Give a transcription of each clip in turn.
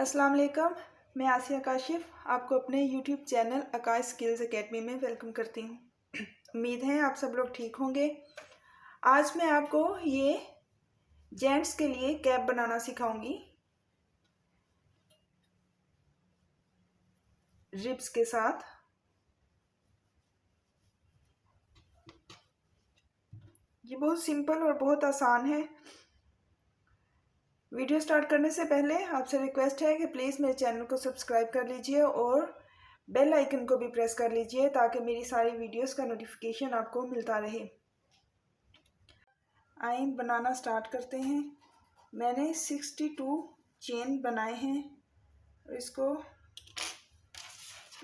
अस्सलाम वालेकुम। मैं आसिया काशिफ आपको अपने यूट्यूब चैनल आकाश स्किल्स एकेडमी में वेलकम करती हूँ। उम्मीद है आप सब लोग ठीक होंगे। आज मैं आपको ये जेंट्स के लिए कैप बनाना सिखाऊंगी रिब्स के साथ। ये बहुत सिंपल और बहुत आसान है। वीडियो स्टार्ट करने से पहले आपसे रिक्वेस्ट है कि प्लीज़ मेरे चैनल को सब्सक्राइब कर लीजिए और बेल आइकन को भी प्रेस कर लीजिए ताकि मेरी सारी वीडियोस का नोटिफिकेशन आपको मिलता रहे। आइए बनाना स्टार्ट करते हैं। मैंने 62 चेन बनाए हैं और इसको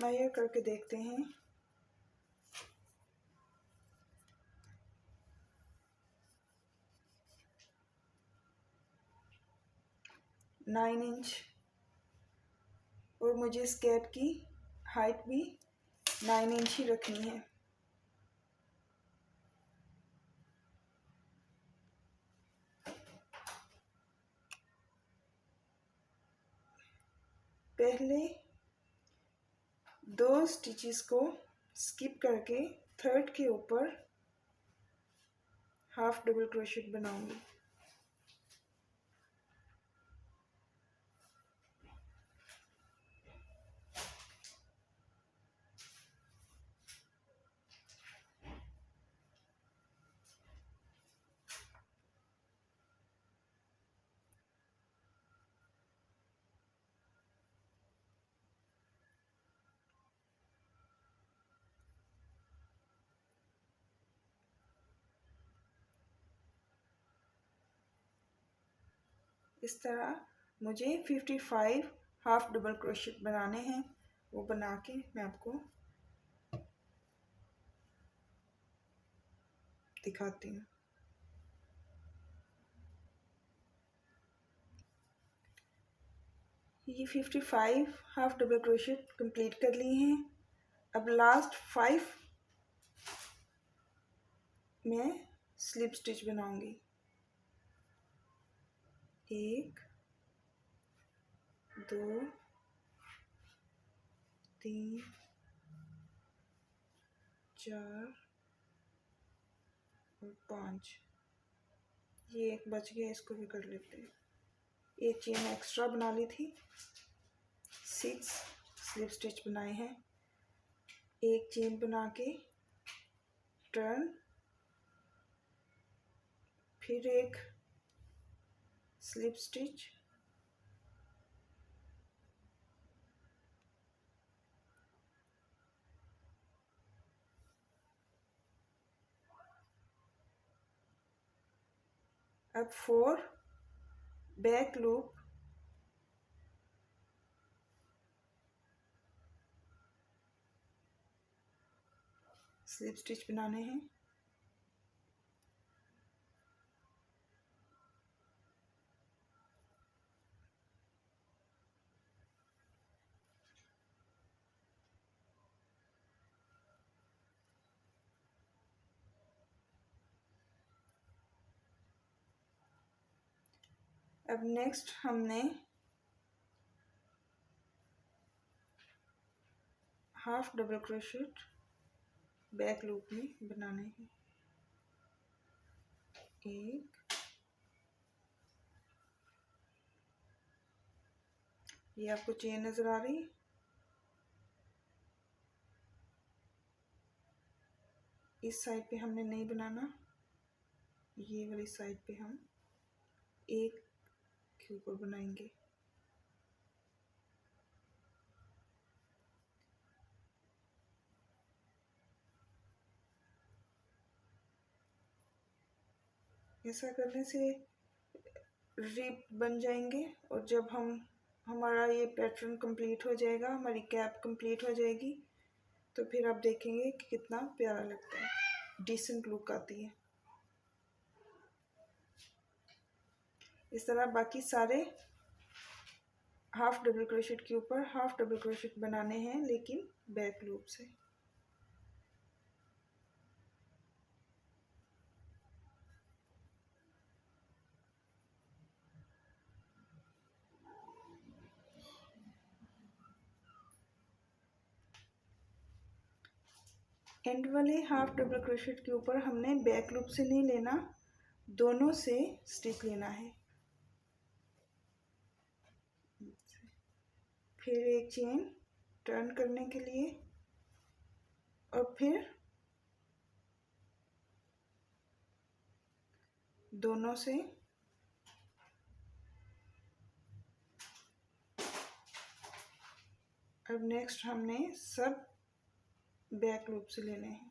मेजर करके देखते हैं। नाइन इंच और मुझे इस कैप की हाइट भी 9 इंच ही रखनी है। पहले 2 स्टिचेस को स्किप करके थर्ड के ऊपर हाफ डबल क्रोशेट बनाऊंगी। इस तरह मुझे 55 हाफ डबल क्रोशेट बनाने हैं। वो बना के मैं आपको दिखाती हूँ। ये 55 हाफ डबल क्रोशेट कंप्लीट कर लिए हैं। अब लास्ट 5 में स्लिप स्टिच बनाऊंगी। 1 2 3 4 और 5। ये एक बच गया, इसको भी कर लेते हैं। एक चेन एक्स्ट्रा बना ली थी। 6 स्लिप स्टिच बनाए हैं। एक चेन बना के टर्न, फिर एक स्लिप स्टिच, अब 4 बैक लूप, स्लिप स्टिच बनाने हैं। अब नेक्स्ट हमने half double crochet back loop में बनाने हैं। एक, ये आपको चेन नजर आ रही, इस साइड पे हमने नहीं बनाना, ये वाली साइड पे हम एक के ऊपर बनाएंगे। ऐसा करने से रिब बन जाएंगे और जब हमारा ये पैटर्न कंप्लीट हो जाएगा, हमारी कैप कंप्लीट हो जाएगी, तो फिर आप देखेंगे कि कितना प्यारा लगता है, डिसेंट लुक आती है। इस तरह बाकी सारे हाफ डबल क्रोशेट के ऊपर हाफ डबल क्रोशेट बनाने हैं, लेकिन बैक लूप से। एंड वाले हाफ डबल क्रोशेट के ऊपर हमने बैक लूप से नहीं लेना, दोनों से स्टिच लेना है। फिर एक चेन टर्न करने के लिए और फिर दोनों से अब नेक्स्ट हमने सब बैक लूप से लेने हैं।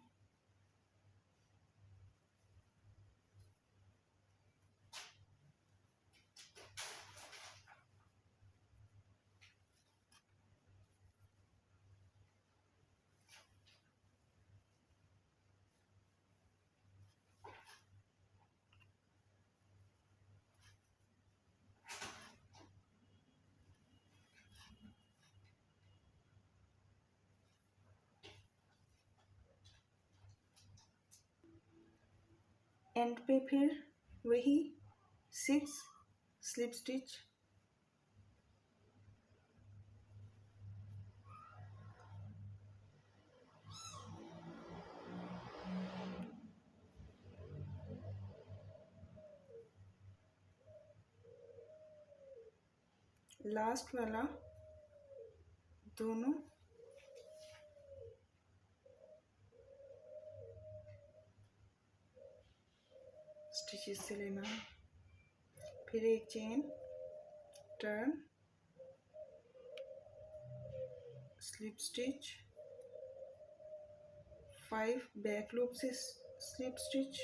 एंड पे फिर वही 6 स्लिप स्टिच, लास्ट वाला दोनों स्टिचेस से लेना है। फिर एक chain turn slip stitch, 5 back loop से स्लिप स्टिच,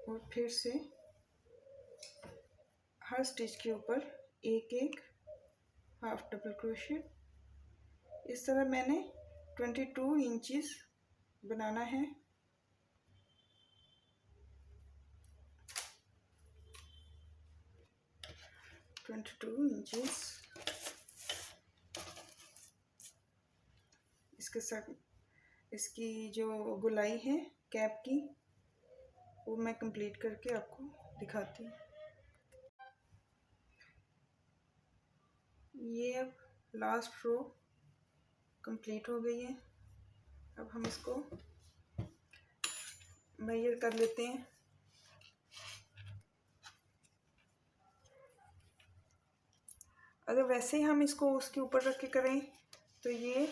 और फिर से हर स्टिच के ऊपर एक एक हाफ डबल क्रोशेट। इस तरह मैंने 22 इंचेस बनाना है। 22 इंचेस इसके साथ इसकी जो गोलाई है कैप की वो मैं कंप्लीट करके आपको दिखाती हूँ। ये अब लास्ट रो कंप्लीट हो गई है। अब हम इसको मेजर कर लेते हैं। अगर वैसे ही हम इसको उसके ऊपर रख के करें तो ये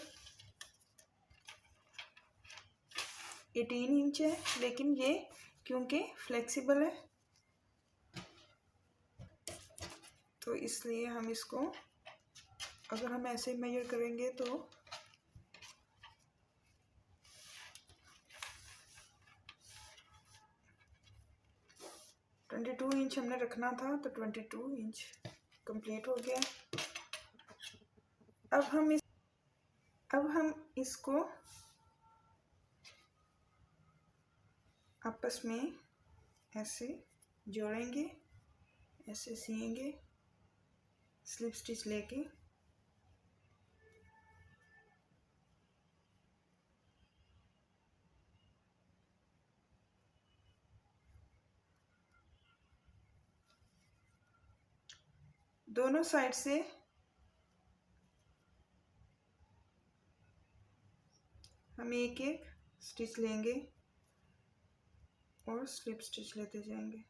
18 इंच है, लेकिन ये क्योंकि फ्लेक्सिबल है तो इसलिए हम इसको अगर हम ऐसे मेजर करेंगे तो 22 इंच हमने रखना था, तो 22 इंच कंप्लीट हो गया। अब हम इसको आपस में ऐसे जोड़ेंगे, ऐसे सिएंगे स्लिप स्टिच लेके। दोनों साइड से हम एक एक स्टिच लेंगे और स्लिप स्टिच लेते जाएंगे।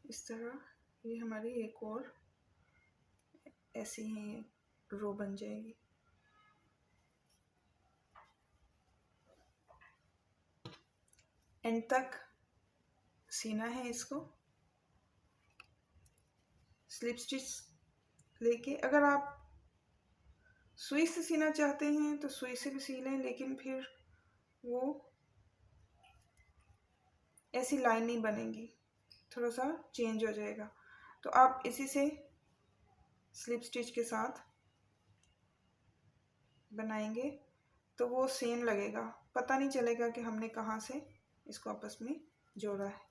इस तरह ये हमारी एक और ऐसी ही रो बन जाएगी। एंड तक सीना है इसको। स्लिप स्टिच लेके, अगर आप सुई से सीना चाहते हैं तो सुई से भी सी लें, लेकिन फिर वो ऐसी लाइन नहीं बनेगी, थोड़ा सा चेंज हो जाएगा। तो आप इसी से स्लिप स्टिच के साथ बनाएंगे तो वो सेम लगेगा, पता नहीं चलेगा कि हमने कहाँ से इसको आपस में जोड़ा है।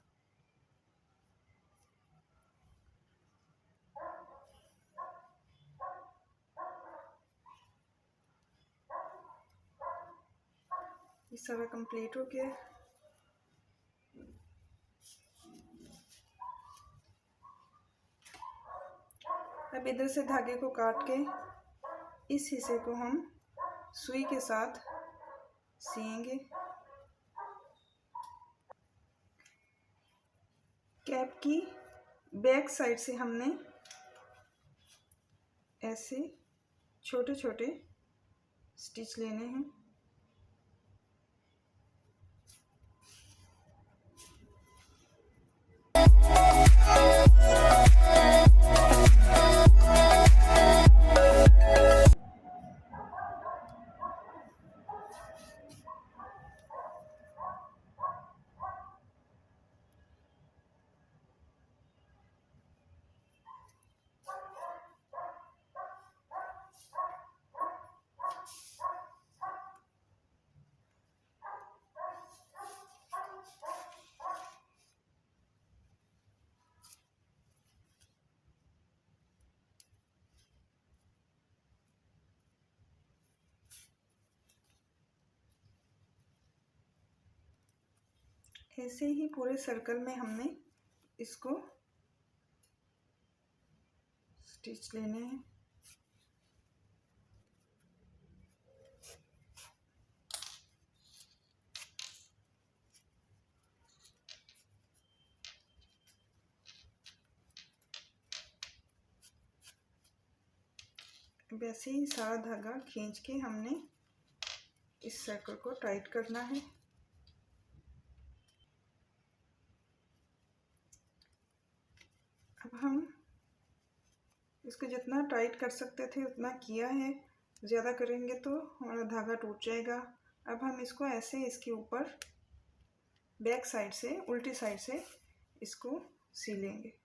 ये सारा कंप्लीट हो गया। अब इधर से धागे को काट के इस हिस्से को हम सुई के साथ सिएंगे। कैप की बैक साइड से हमने ऐसे छोटे छोटे स्टिच लेने हैं। ऐसे ही पूरे सर्कल में हमने इसको स्टिच लेने हैं। वैसे ही सारा धागा खींच के हमने इस सर्कल को टाइट करना है। अब हम इसको जितना टाइट कर सकते थे उतना किया है, ज़्यादा करेंगे तो हमारा धागा टूट जाएगा। अब हम इसको ऐसे इसके ऊपर बैक साइड से, उल्टी साइड से इसको सी लेंगे।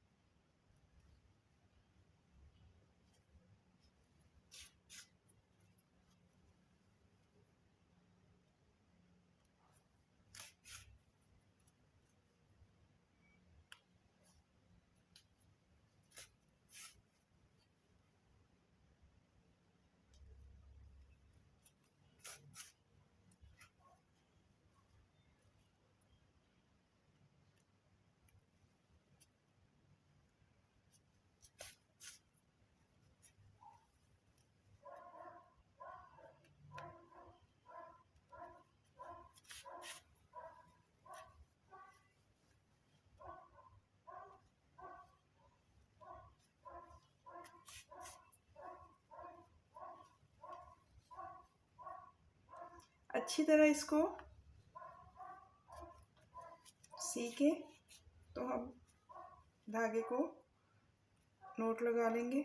अच्छी तरह इसको सी के तो हम धागे को नोट लगा लेंगे।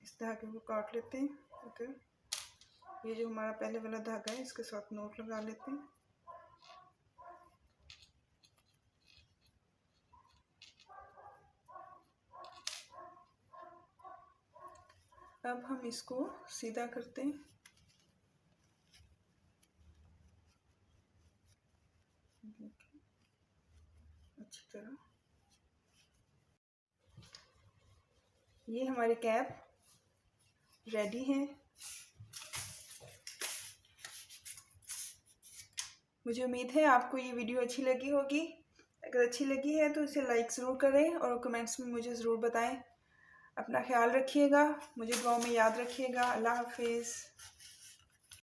इस धागे को काट लेते हैं। ओके, ये जो हमारा पहले वाला धागा है इसके साथ नोट लगा लेते हैं। अब हम इसको सीधा करते हैं। अच्छी तरह ये हमारी कैप रेडी है। मुझे उम्मीद है आपको ये वीडियो अच्छी लगी होगी। अगर अच्छी लगी है तो इसे लाइक ज़रूर करें और कमेंट्स में मुझे ज़रूर बताएं। अपना ख्याल रखिएगा, मुझे दुआ में याद रखिएगा। अल्लाह हाफिज़।